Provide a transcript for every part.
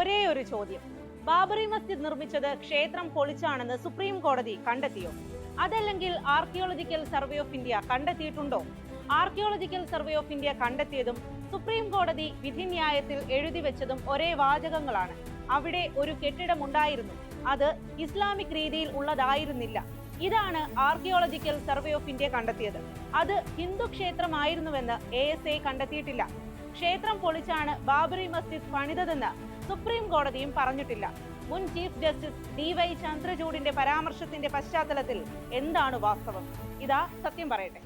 ഒരേ ഒരു ചോദ്യം, ബാബറി മസ്ജിദ് നിർമ്മിച്ചത് ക്ഷേത്രം പൊളിച്ചാണെന്ന് സുപ്രീം കോടതി കണ്ടെത്തിയോ? അതല്ലെങ്കിൽ ആർക്കിയോളജിക്കൽ സർവേ ഓഫ് ഇന്ത്യ കണ്ടെത്തിയിട്ടുണ്ടോ? ആർക്കിയോളജിക്കൽ സർവേ ഓഫ് ഇന്ത്യ കണ്ടെത്തിയതും സുപ്രീം കോടതി വിധിന്യായത്തിൽ എഴുതി വെച്ചതും ഒരേ വാചകങ്ങളാണ്. അവിടെ ഒരു കെട്ടിടമുണ്ടായിരുന്നു, അത് ഇസ്ലാമിക് രീതിയിൽ ഉള്ളതായിരുന്നില്ല. ഇതാണ് ആർക്കിയോളജിക്കൽ സർവേ ഓഫ് ഇന്ത്യ കണ്ടെത്തിയത്. അത് ഹിന്ദു ക്ഷേത്രമായിരുന്നുവെന്ന് ASA കണ്ടെത്തിയിട്ടില്ല. ക്ഷേത്രം പൊളിച്ചാണ് ബാബറി മസ്ജിദ് പണിതതെന്ന് സുപ്രീം കോടതിയും പറഞ്ഞിട്ടില്ല. മുൻ ചീഫ് ജസ്റ്റിസ് DY ചന്ദ്രചൂഡിന്റെ പരാമർശത്തിന്റെ പശ്ചാത്തലത്തിൽ എന്താണ് വാസ്തവം? ഇതാ സത്യം പറയട്ടെ.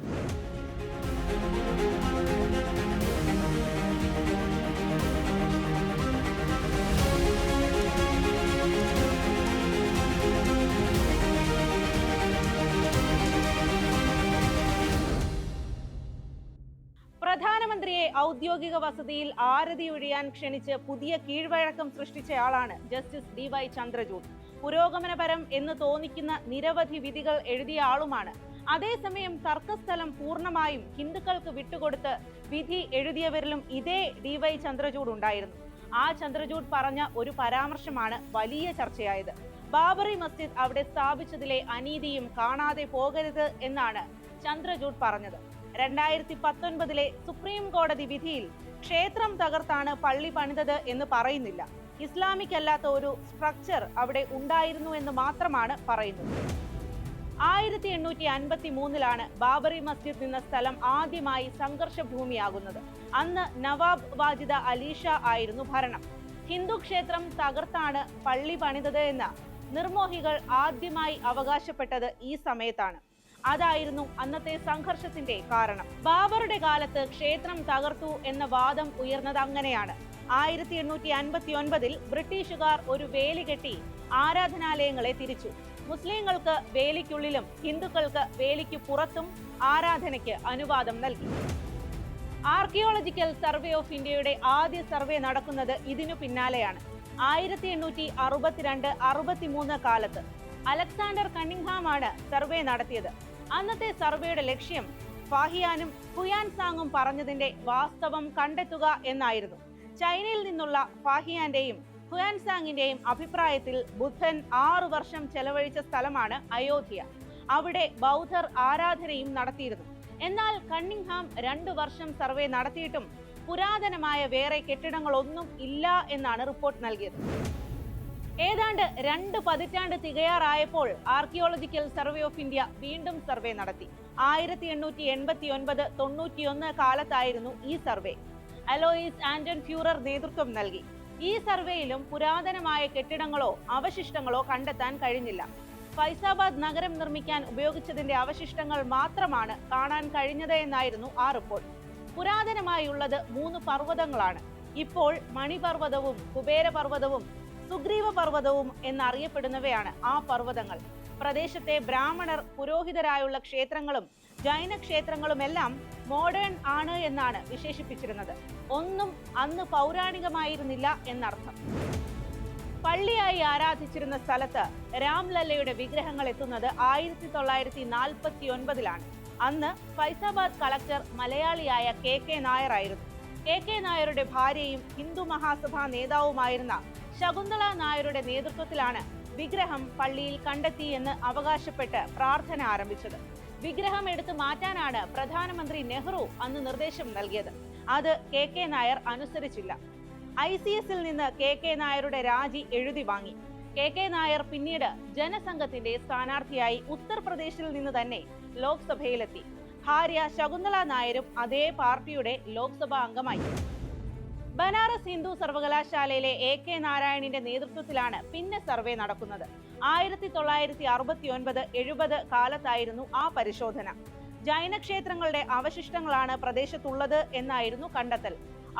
പ്രധാനമന്ത്രിയെ ഔദ്യോഗിക വസതിയിൽ ആരതി ഒഴിയാൻ ക്ഷണിച്ച് പുതിയ കീഴ്വഴക്കം സൃഷ്ടിച്ചയാളാണ് ജസ്റ്റിസ് DY ചന്ദ്രചൂഡ്. പുരോഗമനപരം എന്ന് തോന്നിക്കുന്ന നിരവധി വിധികൾ എഴുതിയ ആളുമാണ്. അതേസമയം തർക്കസ്ഥലം പൂർണ്ണമായും ഹിന്ദുക്കൾക്ക് വിട്ടുകൊടുത്ത് വിധി എഴുതിയവരിലും ഇതേ DY ചന്ദ്രചൂഡ് ഉണ്ടായിരുന്നു. ആ ചന്ദ്രചൂഡ് പറഞ്ഞ ഒരു പരാമർശമാണ് വലിയ ചർച്ചയായത്. ബാബറി മസ്ജിദ് അവിടെ സ്ഥാപിച്ചതിലെ അനീതിയും കാണാതെ പോകരുത് എന്നാണ് ചന്ദ്രചൂഡ് പറഞ്ഞത്. 2019 സുപ്രീം കോടതി വിധിയിൽ ക്ഷേത്രം തകർത്താണ് പള്ളി പണിതത് എന്ന് പറയുന്നില്ല. ഇസ്ലാമിക് അല്ലാത്ത ഒരു സ്ട്രക്ചർ അവിടെ ഉണ്ടായിരുന്നു എന്ന് മാത്രമാണ് പറയുന്നത്. 1853 ബാബറി മസ്ജിദ് നിന്ന സ്ഥലം ആദ്യമായി സംഘർഷഭൂമിയാകുന്നത്. അന്ന് നവാബ് വാജിദ അലി ഷാ ആയിരുന്നു ഭരണം. ഹിന്ദു ക്ഷേത്രം തകർത്താണ് പള്ളി പണിതത് എന്ന് നിർമോഹികൾ ആദ്യമായി അവകാശപ്പെട്ടത് ഈ സമയത്താണ്. അതായിരുന്നു അന്നത്തെ സംഘർഷത്തിന്റെ കാരണം. ബാബറുടെ കാലത്ത് ക്ഷേത്രം തകർത്തു എന്ന വാദം ഉയർന്നത് അങ്ങനെയാണ്. 1859 ബ്രിട്ടീഷുകാർ ഒരു വേലി കെട്ടി ആരാധനാലയങ്ങളെ തിരിച്ചു. മുസ്ലിങ്ങൾക്ക് വേലിക്കുള്ളിലും ഹിന്ദുക്കൾക്ക് വേലിക്ക് പുറത്തും ആരാധനയ്ക്ക് അനുവാദം നൽകി. ആർക്കിയോളജിക്കൽ സർവേ ഓഫ് ഇന്ത്യയുടെ ആദ്യ സർവേ നടക്കുന്നത് ഇതിനു പിന്നാലെയാണ്. 1862-63 കാലത്ത് അലക്സാണ്ടർ കണ്ണിംഗ്ഹാം ആണ് സർവേ നടത്തിയത്. അന്നത്തെ സർവേയുടെ ലക്ഷ്യം ഫാഹിയാനും ഹുയാൻസാങ്ങും പറഞ്ഞതിന്റെ വാസ്തവം കണ്ടെത്തുക എന്നായിരുന്നു. ചൈനയിൽ നിന്നുള്ള ഫാഹിയാന്റെയും ഹുയാൻസാങ്ങിന്റെയും അഭിപ്രായത്തിൽ ബുദ്ധൻ 6 വർഷം ചെലവഴിച്ച സ്ഥലമാണ് അയോധ്യ. അവിടെ ബൗദ്ധർ ആരാധനയും നടത്തിയിരുന്നു. എന്നാൽ കണ്ണിംഗ്ഹാം 2 വർഷം സർവേ നടത്തിയിട്ടും പുരാതനമായ വേറെ കെട്ടിടങ്ങളൊന്നും ഇല്ല എന്നാണ് റിപ്പോർട്ട് നൽകിയത്. ഏതാണ്ട് 2 പതിറ്റാണ്ട് തികയാറായപ്പോൾ ആർക്കിയോളജിക്കൽ സർവേ ഓഫ് ഇന്ത്യ വീണ്ടും സർവേ നടത്തി. 1889-91 കാലത്തായിരുന്നു ഈ സർവേ. അലോയിസ് ആന്റൺ ഫ്യൂറർ നേതൃത്വം നൽകി. ഈ സർവേയിലും പുരാതനമായ കെട്ടിടങ്ങളോ അവശിഷ്ടങ്ങളോ കണ്ടെത്താൻ കഴിഞ്ഞില്ല. ഫൈസാബാദ് നഗരം നിർമ്മിക്കാൻ ഉപയോഗിച്ചതിന്റെ അവശിഷ്ടങ്ങൾ മാത്രമാണ് കാണാൻ കഴിഞ്ഞത് എന്നായിരുന്നു ആ റിപ്പോർട്ട്. പുരാതനമായുള്ളത് 3 പർവ്വതങ്ങളാണ്. ഇപ്പോൾ മണിപർവ്വതവും കുബേരപർവ്വതവും സുഗ്രീവ പർവ്വതവും എന്നറിയപ്പെടുന്നവയാണ് ആ പർവ്വതങ്ങൾ. പ്രദേശത്തെ ബ്രാഹ്മണർ പുരോഹിതരായുള്ള ക്ഷേത്രങ്ങളും ജൈന ക്ഷേത്രങ്ങളുമെല്ലാം മോഡേൺ ആണ് എന്നാണ് വിശേഷിപ്പിച്ചിരുന്നത്. ഒന്നും അന്ന് പൗരാണികമായിരുന്നില്ല എന്നർത്ഥം. പള്ളിയായി ആരാധിച്ചിരുന്ന സ്ഥലത്ത് രാംലല്ലയുടെ വിഗ്രഹങ്ങൾ എത്തുന്നത് 1949 അന്ന് ഫൈസാബാദ് കളക്ടർ മലയാളിയായ KK നായർ ആയിരുന്നു. KK നായരുടെ ഭാര്യയും ഹിന്ദു മഹാസഭാ നേതാവുമായിരുന്ന ശകുന്തള നായരുടെ നേതൃത്വത്തിലാണ് വിഗ്രഹം പള്ളിയിൽ കണ്ടെത്തി എന്ന് അവകാശപ്പെട്ട് പ്രാർത്ഥന ആരംഭിച്ചത്. വിഗ്രഹം എടുത്തു മാറ്റാനാണ് പ്രധാനമന്ത്രി നെഹ്റു അന്ന് നിർദ്ദേശം നൽകിയത്. അത് KK നായർ അനുസരിച്ചില്ല. ICSൽ നിന്ന് KK നായരുടെ രാജി എഴുതി വാങ്ങി. KK നായർ പിന്നീട് ജനസംഘത്തിന്റെ സ്ഥാനാർത്ഥിയായി ഉത്തർപ്രദേശിൽ നിന്ന് തന്നെ ലോക്സഭയിലെത്തി. ഭാര്യ ശകുന്തള നായരും അതേ പാർട്ടിയുടെ ലോക്സഭാ അംഗമായി. ബനാറസ് ഹിന്ദു സർവകലാശാലയിലെ AK നാരായണിന്റെ നേതൃത്വത്തിലാണ് പിന്നെ സർവേ നടക്കുന്നത്. 1969-70 കാലത്തായിരുന്നു ആ പരിശോധന. ജൈന ക്ഷേത്രങ്ങളുടെ അവശിഷ്ടങ്ങളാണ് പ്രദേശത്തുള്ളത് എന്നായിരുന്നു കണ്ടെത്തൽ.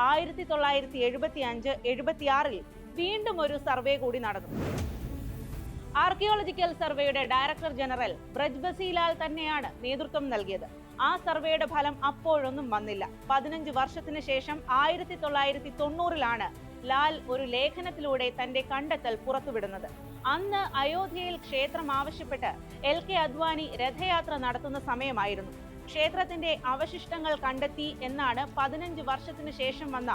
1975-76 വീണ്ടും ഒരു സർവേ കൂടി നടന്നു. ആർക്കിയോളജിക്കൽ സർവേയുടെ ഡയറക്ടർ ജനറൽ ബ്രജ് ബസിലാൽ തന്നെയാണ് നേതൃത്വം നൽകിയത്. ആ സർവേയുടെ ഫലം അപ്പോഴൊന്നും വന്നില്ല. 15 വർഷത്തിന് ശേഷം 1990 ലാൽ ഒരു ലേഖനത്തിലൂടെ തന്റെ കണ്ടെത്തൽ പുറത്തുവിടുന്നത്. അന്ന് അയോധ്യയിൽ ക്ഷേത്രം ആവശ്യപ്പെട്ട് LK അദ്വാനി രഥയാത്ര നടത്തുന്ന സമയമായിരുന്നു. ക്ഷേത്രത്തിന്റെ അവശിഷ്ടങ്ങൾ കണ്ടെത്തി എന്നാണ് 15 വർഷത്തിന് ശേഷം വന്ന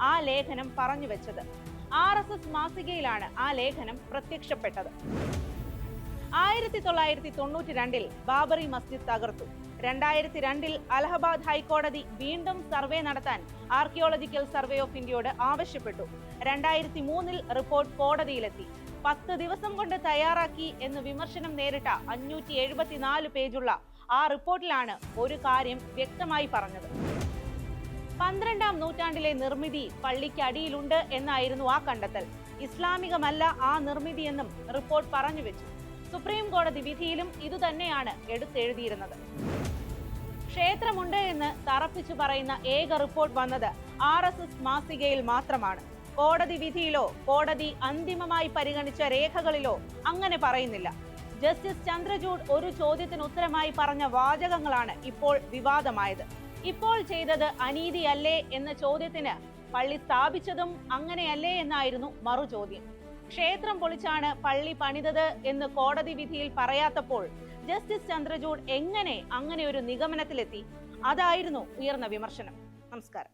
ആ ലേഖനം പറഞ്ഞു വെച്ചത്. RSS മാസികയിലാണ് ആ ലേഖനം പ്രത്യക്ഷപ്പെട്ടത്. 1992 ബാബറി മസ്ജിദ് തകർത്തു. 2002 അലഹബാദ് ഹൈക്കോടതി വീണ്ടും സർവേ നടത്താൻ ആർക്കിയോളജിക്കൽ സർവേ ഓഫ് ഇന്ത്യയോട് ആവശ്യപ്പെട്ടു. 2003 റിപ്പോർട്ട് കോടതിയിലെത്തി. 10 ദിവസം കൊണ്ട് തയ്യാറാക്കി എന്ന് വിമർശനം നേരിട്ട 574 പേജുള്ള ആ റിപ്പോർട്ടിലാണ് ഒരു കാര്യം വ്യക്തമായി പറഞ്ഞത്. 12ാം നൂറ്റാണ്ടിലെ നിർമ്മിതി പള്ളിക്കടിയിലുണ്ട് എന്നായിരുന്നു ആ കണ്ടെത്തൽ. ഇസ്ലാമികമല്ല ആ നിർമ്മിതി എന്നും റിപ്പോർട്ട് പറഞ്ഞു വെച്ചു. സുപ്രീം കോടതി വിധിയിലും ഇതുതന്നെയാണ് എടുത്തെഴുതിയിരുന്നത്. ക്ഷേത്രമുണ്ട് എന്ന് തറപ്പിച്ചു പറയുന്ന ഏക റിപ്പോർട്ട് വന്നത് RSS മാസികയിൽ മാത്രമാണ്. കോടതി വിധിയിലോ കോടതി അന്തിമമായി പരിഗണിച്ച രേഖകളിലോ അങ്ങനെ പറയുന്നില്ല. ജസ്റ്റിസ് ചന്ദ്രചൂഡ് ഒരു ചോദ്യത്തിന് ഉത്തരമായി പറഞ്ഞ വാചകങ്ങളാണ് ഇപ്പോൾ വിവാദമായത്. ഇപ്പോൾ ചെയ്തത് അനീതിയല്ലേ എന്ന ചോദ്യത്തിന് പള്ളി സ്ഥാപിച്ചതും അങ്ങനെയല്ലേ എന്നായിരുന്നു മറുചോദ്യം. ക്ഷേത്രം പൊളിച്ചാണ് പള്ളി പണിതത് എന്ന് കോടതി വിധിയിൽ പറയാത്തപ്പോൾ ജസ്റ്റിസ് ചന്ദ്രചൂഡ് എങ്ങനെ അങ്ങനെ ഒരു നിഗമനത്തിലെത്തി? അതായിരുന്നു ഉയർന്ന വിമർശനം. നമസ്കാരം.